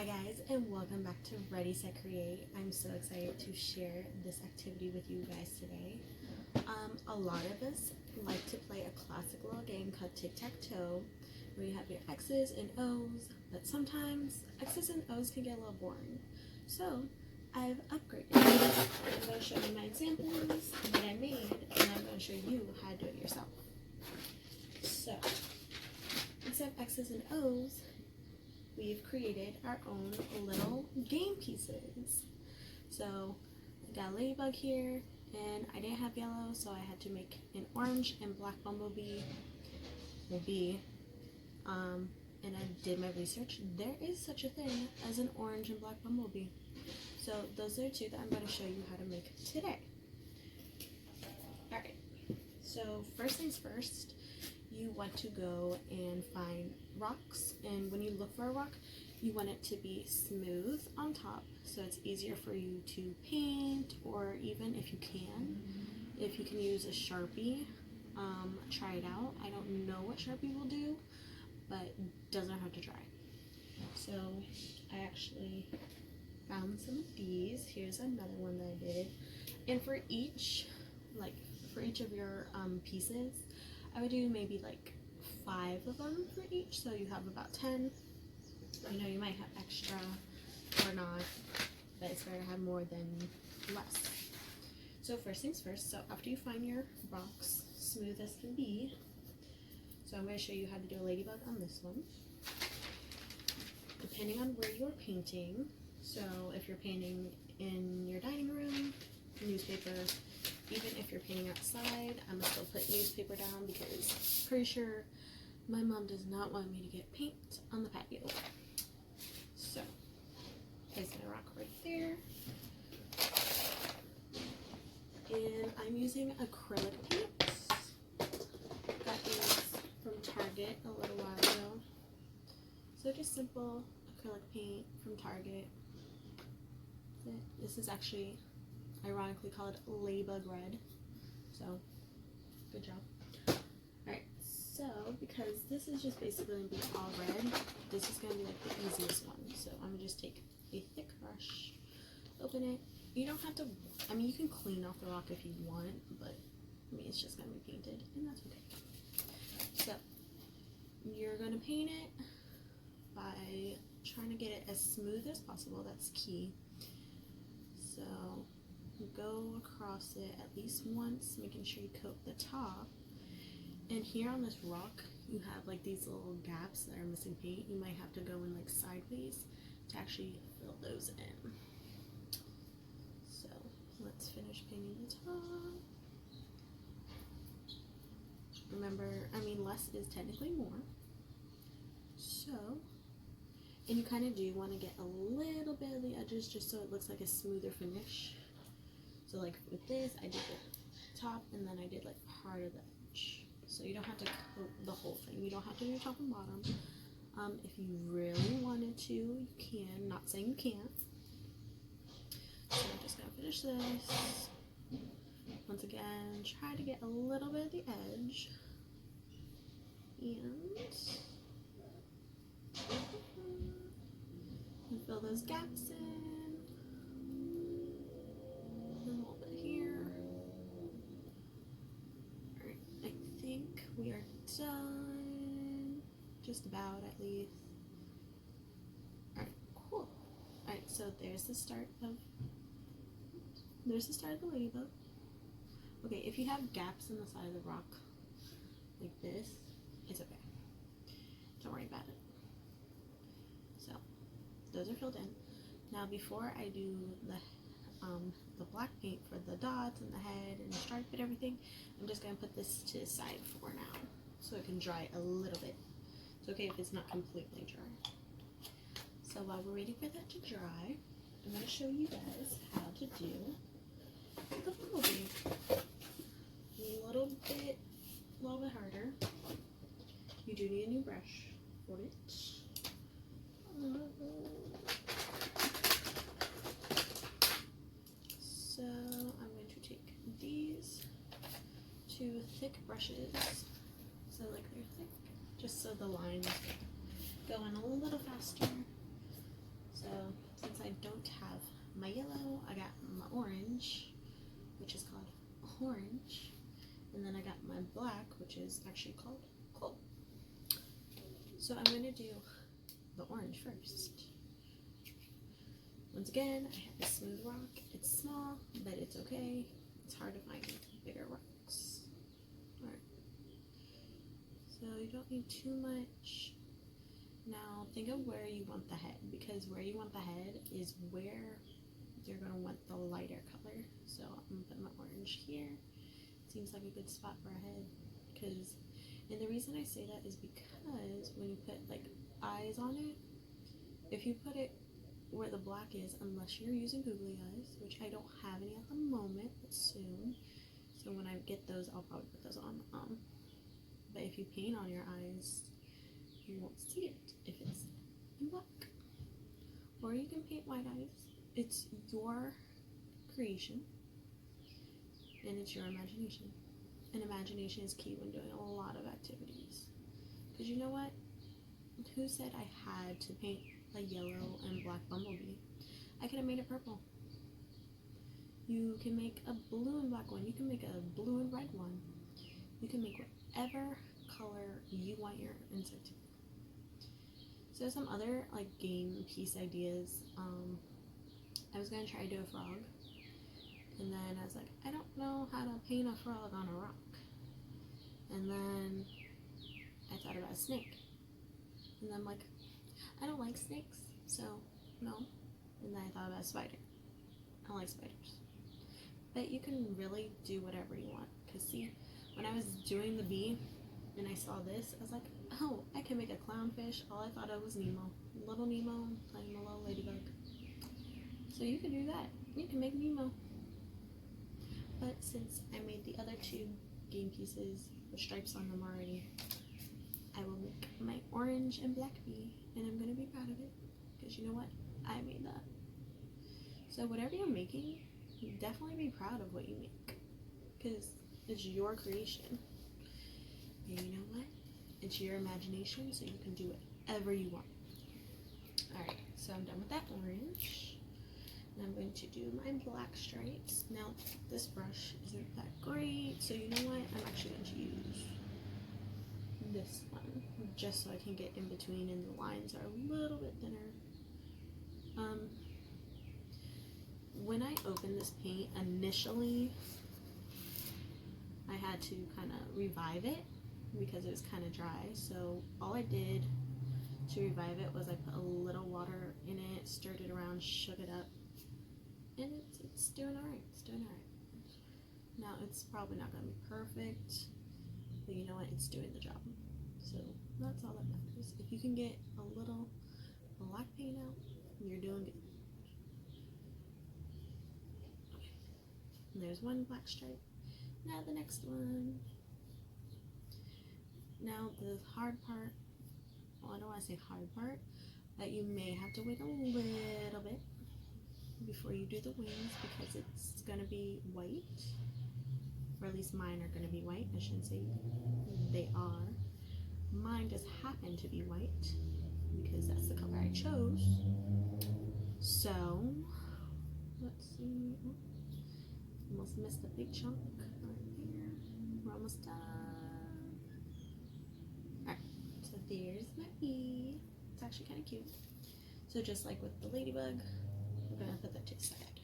Hi guys, and welcome back to Ready, Set, Create. I'm so excited to share this activity with you guys today. A lot of us like to play a classic little game called Tic-tac-toe, where you have your X's and O's, but sometimes X's and O's can get a little boring. So I've upgraded. I'm going to show you my examples that I made, and I'm going to show you how to do it yourself. So instead of X's and O's, we've created our own little game pieces. So I got a ladybug here, and I didn't have yellow, so I had to make an orange and black bumblebee or bee. And I did my research. There is such a thing as an orange and black bumblebee. So those are two that I'm going to show you how to make today. Alright, so first things first, you want to go and find rocks, and when you look for a rock, you want it to be smooth on top so it's easier for you to paint, or even if you can use a Sharpie, try it out. I don't know what Sharpie will do, but it doesn't hurt to try. So I actually found some of these. Here's another one that I did, and for each of your pieces, I would do maybe like 5 of them for each, so you have about 10. You know, you might have extra or not, but it's better to have more than less. So first things first, so after you find your rocks, smooth as can be, so I'm going to show you how to do a ladybug on this one. Depending on where you're painting, so if you're painting in your dining room, newspaper, even if you're painting outside, I'm gonna still put newspaper down because pretty sure my mom does not want me to get paint on the patio. So place my rock right there, and I'm using acrylic paints. Got these from Target a little while ago. So just simple acrylic paint from Target. This is actually ironically called Ladybug Red, so good job. Alright, so because this is just basically going to be all red, this is going to be like the easiest one. So I'm going to just take a thick brush, open it. You don't have to, I mean, you can clean off the rock if you want, but I mean, it's just going to be painted, and that's okay. So you're going to paint it by trying to get it as smooth as possible. That's key. So go across it at least once, making sure you coat the top. And here on this rock, you have like these little gaps that are missing paint. You might have to go in like sideways to actually fill those in. So let's finish painting the top. Remember, I mean, less is technically more. So, and you kind of do want to get a little bit of the edges just so it looks like a smoother finish. So like with this, I did the top, and then I did like part of the edge. So you don't have to coat the whole thing. You don't have to do top and bottom. If you really wanted to, you can. Not saying you can't. So I'm just gonna finish this. Once again, try to get a little bit of the edge. And fill those gaps in. We are done, just about at least. Alright, cool. Alright, so there's the start of the ladybug. Okay, if you have gaps in the side of the rock like this, it's okay. Don't worry about it. So those are filled in. Now before I do the black paint for the dots and the head and the stripe and everything, I'm just going to put this to the side for now so it can dry a little bit. It's okay if it's not completely dry. So while we're waiting for that to dry, I'm going to show you guys how to do the bumblebee. A little bit harder. You do need a new brush for it. So I'm going to take these 2 thick brushes, so like they're thick, just so the lines go in a little faster. So So since I don't have my yellow, I got my orange, which is called orange, and then I got my black, which is actually called coal. So I'm going to do the orange first. Once again, I have a smooth rock. It's small, but it's okay. It's hard to find bigger rocks. Alright. So you don't need too much. Now think of where you want the head, because where you want the head is where you're going to want the lighter color. So I'm going to put my orange here. Seems like a good spot for a head. And the reason I say that is because when you put like eyes on it, if you put it where the black is, unless you're using googly eyes, which I don't have any at the moment, but soon. So when I get those, I'll probably put those on. But if you paint on your eyes, you won't see it if it's in black. Or you can paint white eyes. It's your creation, and it's your imagination. And imagination is key when doing a lot of activities. Because you know what? Who said I had to paint a yellow and black bumblebee? I could have made it purple. You can make a blue and black one. You can make a blue and red one. You can make whatever color you want your insect to be. So some other like game piece ideas. I was gonna try to do a frog, and then I was like, I don't know how to paint a frog on a rock. And then I thought about a snake, and then I'm like, I don't like snakes, so no. And then I thought about a spider. I don't like spiders. But you can really do whatever you want. Because see, when I was doing the bee and I saw this, I was like, oh, I can make a clownfish. All I thought of was Nemo. Little Nemo playing a little ladybug. So you can do that. You can make Nemo. But since I made the other two game pieces with stripes on them already, I will make my orange and black bee, and I'm going to be proud of it, because you know what? I made that. So whatever you're making, definitely be proud of what you make, because it's your creation. And you know what? It's your imagination, so you can do whatever you want. Alright, so I'm done with that orange. And I'm going to do my black stripes. Now, this brush isn't that great, so you know what? I'm actually going to use this one, just so I can get in between and the lines are a little bit thinner. When I opened this paint, initially, I had to kind of revive it because it was kind of dry. So all I did to revive it was I put a little water in it, stirred it around, shook it up, and it's doing alright. It's doing alright. Now, it's probably not going to be perfect, but you know what? It's doing the job. So that's all that matters. If you can get a little black paint out, you're doing good. Okay. And there's one black stripe. Now the next one. Now the hard part, well, I don't want to say hard part, but you may have to wait a little bit before you do the wings, because it's going to be white, or at least mine are going to be white. I shouldn't say they are. Mine just happen to be white because that's the color I chose. So let's see. Almost missed a big chunk right there. We're almost done. Alright, so there's my bee. It's actually kind of cute. So just like with the ladybug, we're gonna put that to the side.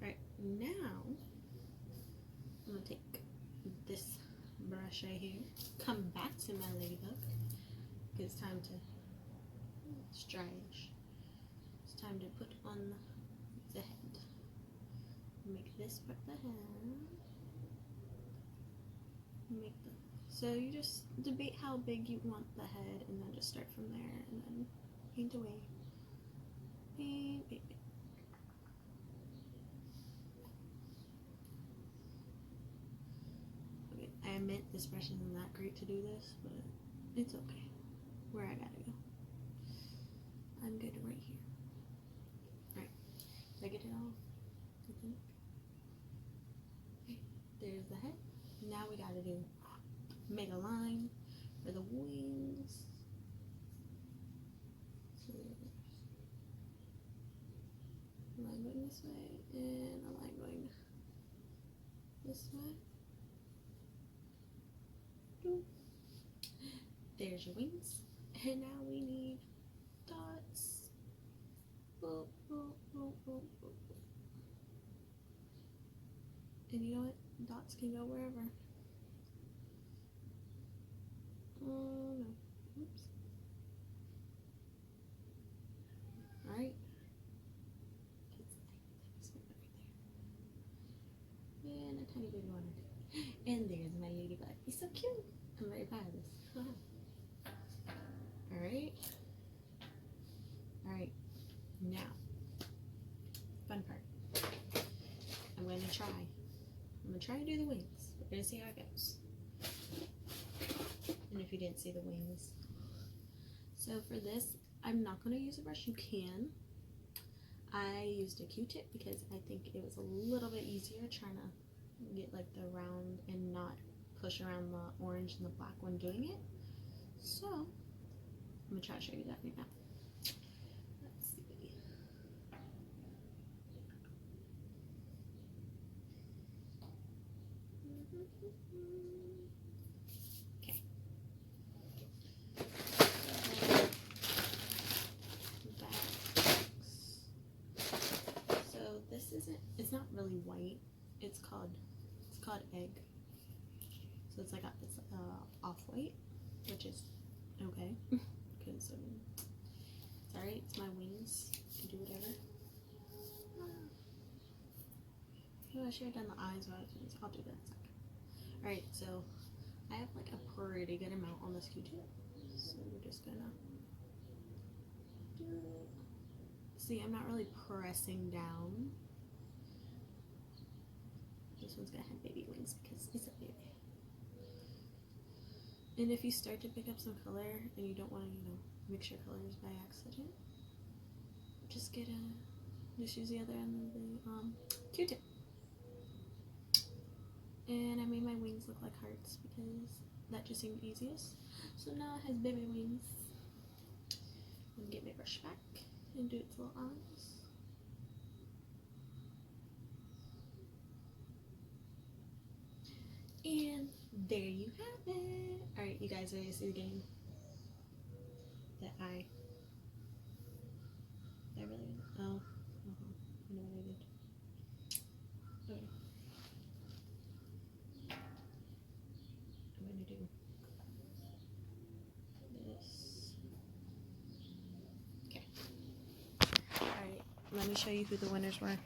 Alright, now I'm gonna take this brush right here, come back to my ladybug, because it's time to, it's dryish. It's time to put on the head. Make this part the head. Make the, so you just debate how big you want the head, and then just start from there, and then paint away. Paint, paint, paint. Okay, I admit this brush isn't that great to do this, but it's okay. Where I gotta go. I'm good right here. Alright, did I get it all? I think. Okay, there's the head. Now we gotta do, make a line for the wings. So this way, and a line going this way. There's your wings, and now we need dots. Boop, boop, boop, boop, boop. And you know what? Dots can go wherever. Oh no. Oops. Alright. And a tiny baby one. And there's my ladybug. He's so cute. I'm very proud of this. Alright. Alright. Now. Fun part. I'm going to try. I'm going to try and do the wings. We're going to see how it goes. And if you didn't see the wings. So for this, I'm not going to use a brush. You can. I used a Q-tip because I think it was a little bit easier trying to get like the round and not push around the orange and the black when doing it. So I'm going to try to show you that right now. Let's see. Okay. So this isn't, it's not really white. It's called egg. So it's like it's off-white, which is okay because it's alright. It's my wings. I can do whatever. Oh, I should have done the eyes while I was doing this. I'll do that in a second. Alright, so I have like a pretty good amount on this Q-tip. So we're just gonna see, I'm not really pressing down. This one's gonna have baby wings because it's a baby. And if you start to pick up some color and you don't want to, mix your colors by accident, just use the other end of the Q-tip. And I made my wings look like hearts because that just seemed easiest. So now it has baby wings. I'm gonna get my brush back and do its little eyes. And there you have it. Alright, you guys ready to see the game? That I really, I know what I did. Okay. I'm going to do this. Okay. Alright, let me show you who the winners were.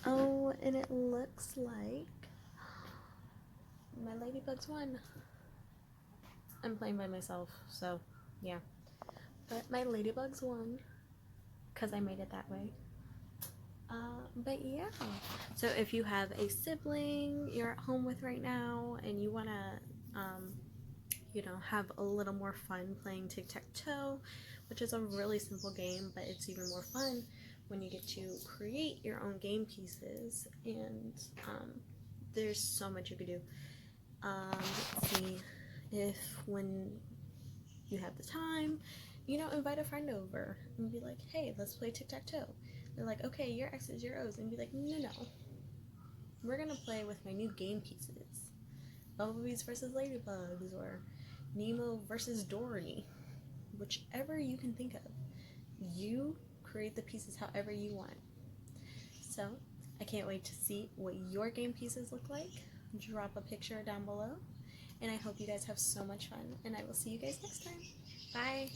Oh, and it looks like my ladybugs won. I'm playing by myself, so yeah. But my ladybugs won because I made it that way. But yeah, so if you have a sibling you're at home with right now and you want to have a little more fun playing tic-tac-toe, which is a really simple game, but it's even more fun when you get to create your own game pieces, and there's so much you could do. Let's see, if when you have the time, invite a friend over and be like, hey, let's play tic-tac-toe. They're like, okay, your X's, your O's, and be like, no, we're gonna play with my new game pieces. Bumblebees versus ladybugs, or Nemo versus Dory, whichever you can think of. You create the pieces however you want. So I can't wait to see what your game pieces look like. Drop a picture down below, and I hope you guys have so much fun, and I will see you guys next time. Bye.